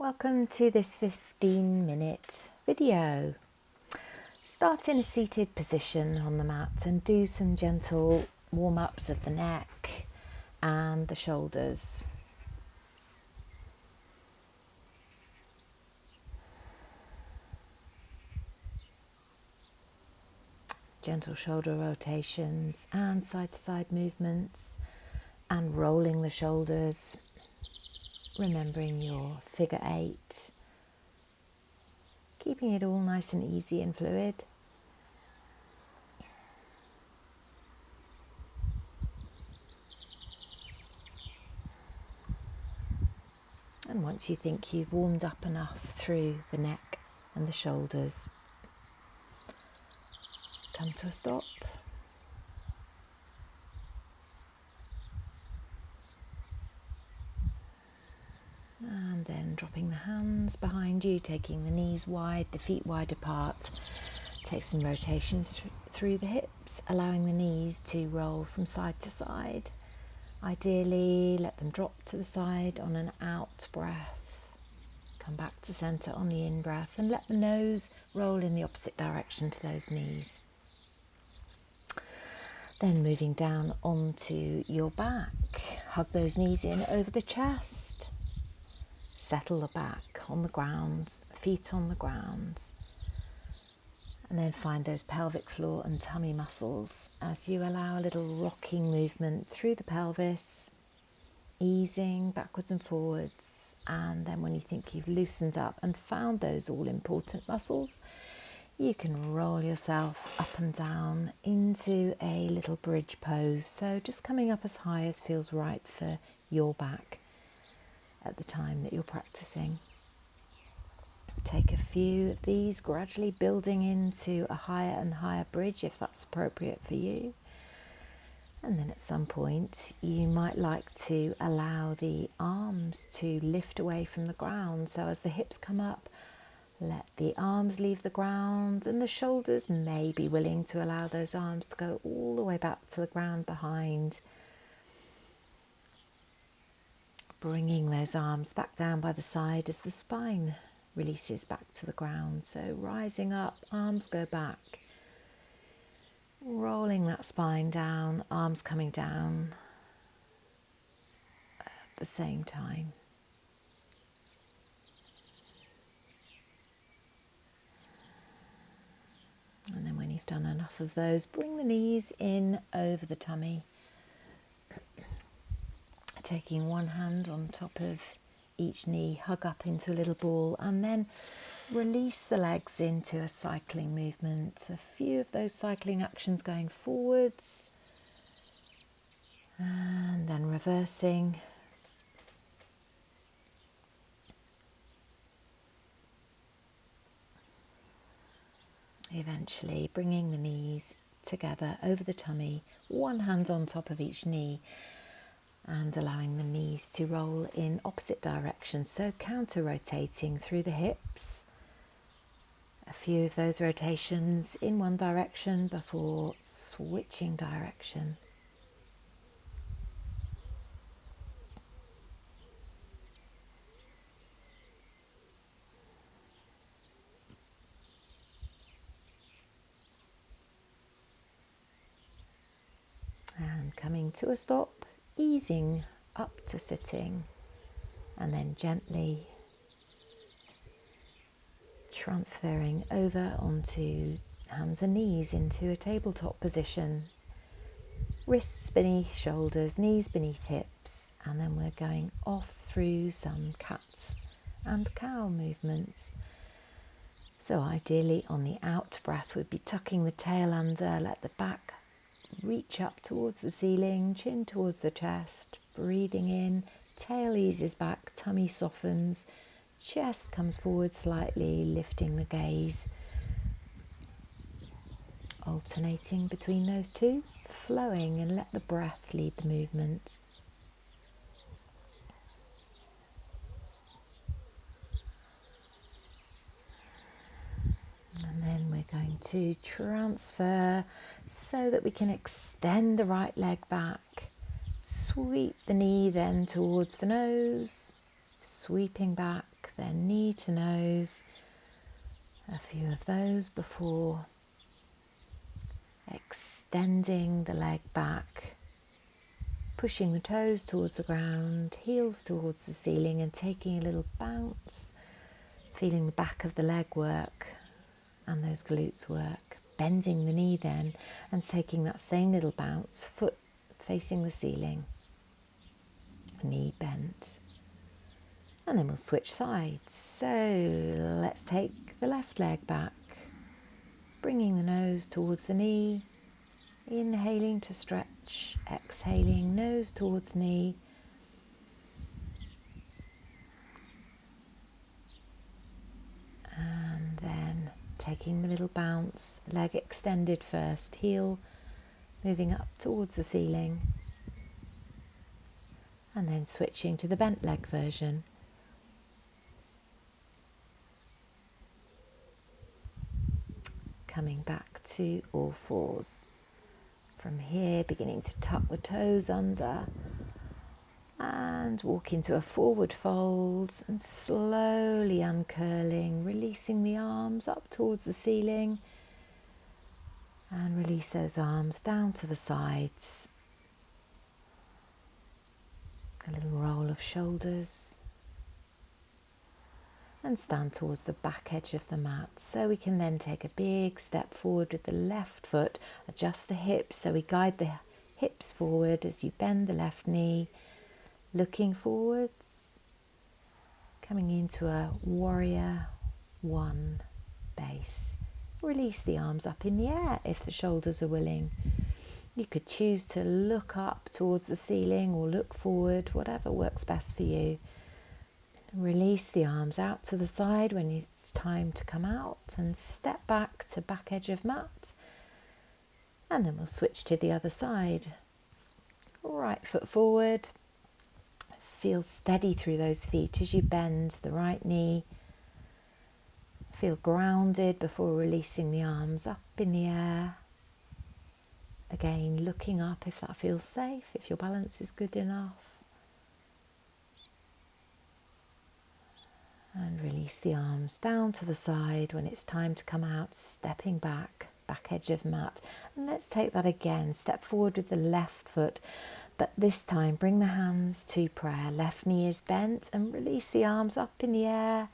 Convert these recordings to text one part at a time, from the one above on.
Welcome to this 15-minute video. Start in a seated position on the mat and do some gentle warm-ups of the neck and the shoulders. Gentle shoulder rotations and side-to-side movements and rolling the shoulders, remembering your figure 8. Keeping it all nice and easy and fluid. And once you think you've warmed up enough through the neck and the shoulders, come to a stop. And then dropping the hands behind you, taking the knees wide, the feet wide apart. Take some rotations through the hips, allowing the knees to roll from side to side. Ideally, let them drop to the side on an out breath. Come back to centre on the in breath and let the nose roll in the opposite direction to those knees. Then moving down onto your back. Hug those knees in over the chest. Settle the back on the ground, feet on the ground. And then find those pelvic floor and tummy muscles as you allow a little rocking movement through the pelvis, easing backwards and forwards. And then when you think you've loosened up and found those all important muscles, you can roll yourself up and down into a little bridge pose. So just coming up as high as feels right for your back at the time that you're practicing. Take a few of these, gradually building into a higher and higher bridge if that's appropriate for you. And then at some point you might like to allow the arms to lift away from the ground. So as the hips come up, let the arms leave the ground, and the shoulders may be willing to allow those arms to go all the way back to the ground behind. Bringing those arms back down by the side as the spine releases back to the ground. So rising up, arms go back. Rolling that spine down, arms coming down at the same time. And then when you've done enough of those, bring the knees in over the tummy. Taking one hand on top of each knee, hug up into a little ball, and then release the legs into a cycling movement. A few of those cycling actions going forwards, and then reversing. Eventually bringing the knees together over the tummy, one hand on top of each knee, and allowing the knees to roll in opposite directions, so counter-rotating through the hips. A few of those rotations in one direction before switching direction. And coming to a stop, easing up to sitting, and then gently transferring over onto hands and knees into a tabletop position. Wrists beneath shoulders, knees beneath hips, and then we're going off through some cats and cow movements. So ideally on the out breath we'd be tucking the tail under, let the back reach up towards the ceiling, chin towards the chest, breathing in, tail eases back, tummy softens, chest comes forward slightly, lifting the gaze. Alternating between those two, flowing, and let the breath lead the movement. And then we're going to transfer so that we can extend the right leg back. Sweep the knee then towards the nose, sweeping back then knee to nose. A few of those before extending the leg back, pushing the toes towards the ground, heels towards the ceiling, and taking a little bounce, feeling the back of the leg work and those glutes work. Bending the knee then and taking that same little bounce, foot facing the ceiling, knee bent. And then we'll switch sides. So let's take the left leg back, bringing the nose towards the knee, inhaling to stretch, exhaling, nose towards knee. And then taking the little bounce, leg extended first, heel moving up towards the ceiling. And then switching to the bent leg version. Coming back to all fours. From here, beginning to tuck the toes under and walk into a forward fold and slowly uncurling, releasing the arms up towards the ceiling and release those arms down to the sides. A little roll of shoulders. And stand towards the back edge of the mat. So we can then take a big step forward with the left foot, adjust the hips, so we guide the hips forward as you bend the left knee, looking forwards, coming into a warrior one base. Release the arms up in the air if the shoulders are willing. You could choose to look up towards the ceiling or look forward, whatever works best for you. Release the arms out to the side when it's time to come out and step back to back edge of mat. And then we'll switch to the other side. Right foot forward. Feel steady through those feet as you bend the right knee. Feel grounded before releasing the arms up in the air. Again, looking up if that feels safe, if your balance is good enough. And release the arms down to the side when it's time to come out, stepping back, back edge of mat. And let's take that again. Step forward with the left foot, but this time bring the hands to prayer. Left knee is bent and release the arms up in the air.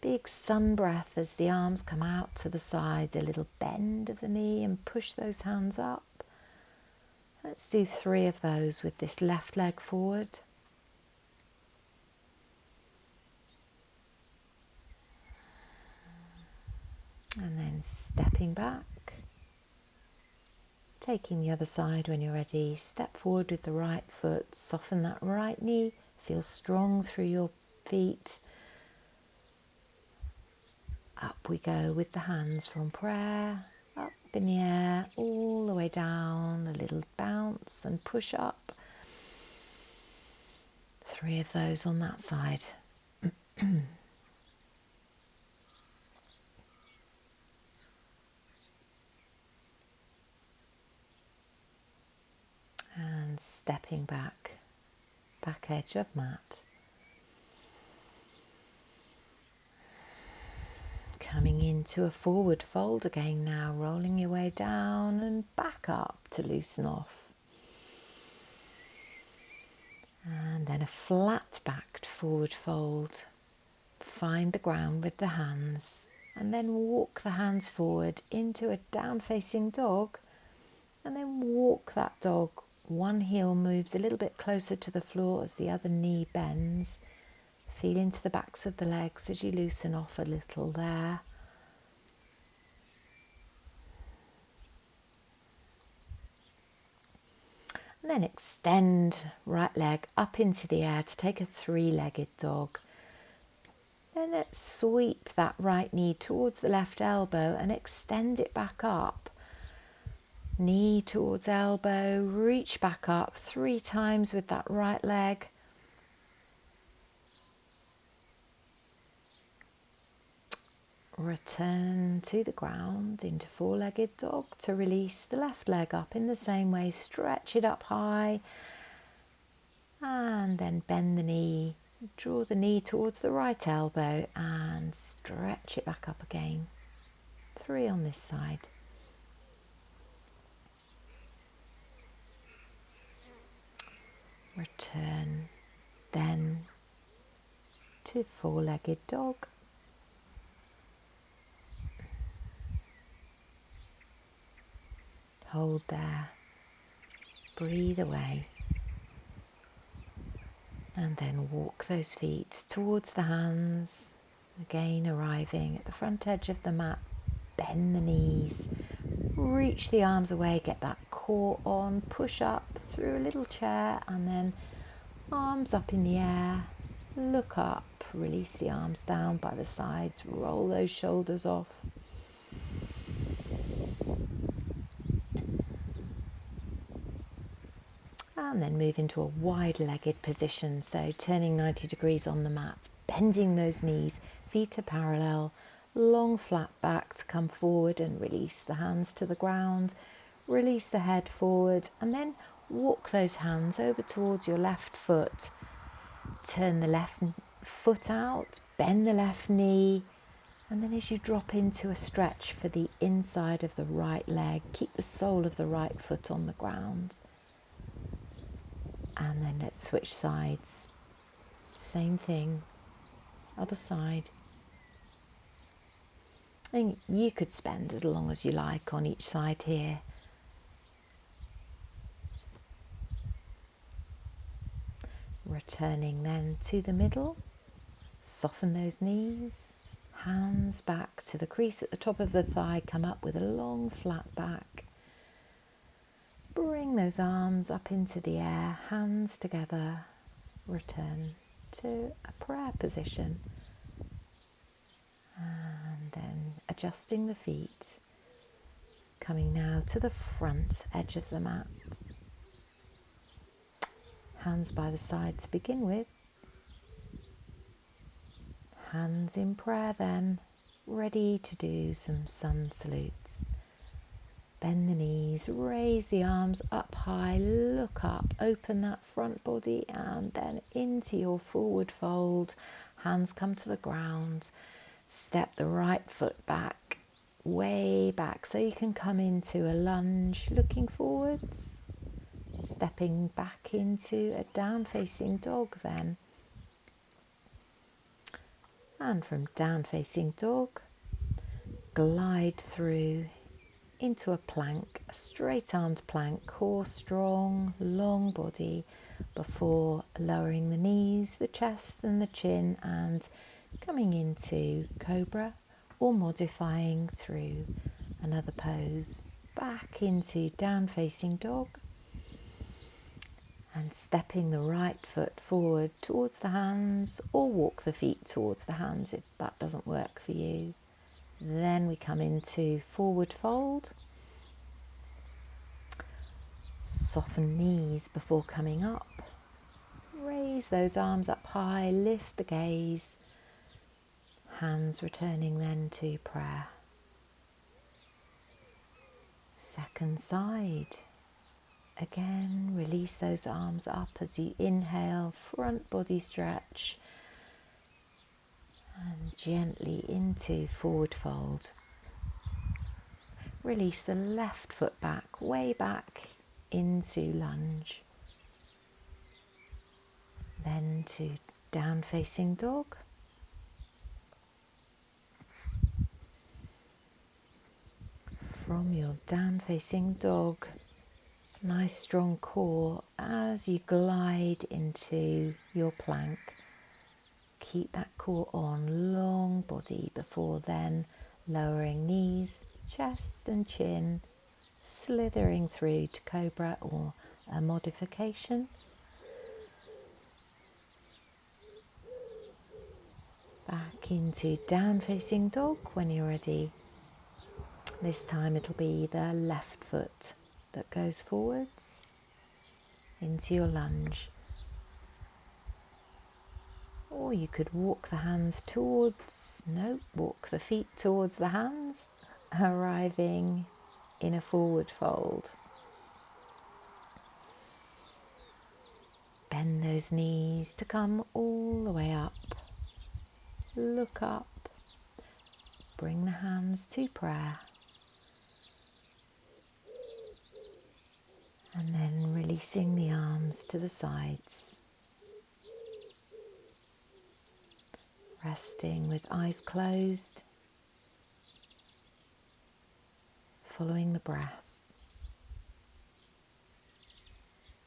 Big sun breath as the arms come out to the side, a little bend of the knee and push those hands up. Let's do 3 of those with this left leg forward. And then stepping back, taking the other side when you're ready. Step forward with the right foot, soften that right knee, feel strong through your feet. Up we go with the hands from prayer, up in the air, all the way down, a little bounce and push up. 3 of those on that side. And stepping back, back edge of mat. Coming into a forward fold again now, rolling your way down and back up to loosen off. And then a flat backed forward fold. Find the ground with the hands and then walk the hands forward into a down facing dog and then walk that dog. One heel moves a little bit closer to the floor as the other knee bends. Feel into the backs of the legs as you loosen off a little there. And then extend right leg up into the air to take a 3-legged dog. Then let's sweep that right knee towards the left elbow and extend it back up. Knee towards elbow, reach back up 3 times with that right leg. Return to the ground into 4-legged dog to release the left leg up in the same way. Stretch it up high and then bend the knee, Draw the knee towards the right elbow and stretch it back up again. 3 on this side. Return then to 4-legged dog. Hold there. Breathe away. And then walk those feet towards the hands. Again, arriving at the front edge of the mat. Bend the knees. Reach the arms away. Get that core on. Push up through a little chair. And then arms up in the air. Look up. Release the arms down by the sides. Roll those shoulders off. And then move into a wide-legged position, so turning 90 degrees on the mat, bending those knees, feet are parallel, long flat back to come forward and release the hands to the ground, release the head forward, and then walk those hands over towards your left foot. Turn the left foot out, bend the left knee, and then as you drop into a stretch for the inside of the right leg, keep the sole of the right foot on the ground. And then let's switch sides. Same thing, other side. And you could spend as long as you like on each side here. Returning then to the middle. Soften those knees. Hands back to the crease at the top of the thigh. Come up with a long flat back. Bring those arms up into the air, hands together. Return to a prayer position. And then adjusting the feet. Coming now to the front edge of the mat. Hands by the side to begin with. Hands in prayer then, ready to do some sun salutes. Bend the knees, raise the arms up high, look up, open that front body and then into your forward fold. Hands come to the ground. Step the right foot back, way back, so you can come into a lunge, looking forwards. Stepping back into a down facing dog then. And from down facing dog, glide through into a plank, a straight armed plank, core strong, long body, before lowering the knees, the chest and the chin and coming into cobra or modifying through another pose, back into down facing dog and stepping the right foot forward towards the hands or walk the feet towards the hands if that doesn't work for you. Then we come into forward fold. Soften knees before coming up. Raise those arms up high, lift the gaze. Hands returning then to prayer. Second side. Again, release those arms up as you inhale, front body stretch. And gently into forward fold. Release the left foot back, way back into lunge. Then to down facing dog. From your down facing dog, nice strong core as you glide into your plank. Keep that core on, long body before then lowering knees, chest and chin, slithering through to cobra or a modification. Back into down facing dog when you're ready. This time it'll be the left foot that goes forwards into your lunge. Or you could walk the hands walk the feet towards the hands, arriving in a forward fold. Bend those knees to come all the way up. Look up. Bring the hands to prayer. And then releasing the arms to the sides. Resting with eyes closed. Following the breath.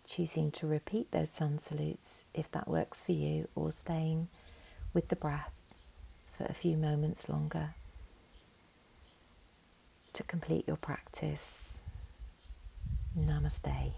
Choosing to repeat those sun salutes if that works for you, or staying with the breath for a few moments longer to complete your practice. Namaste.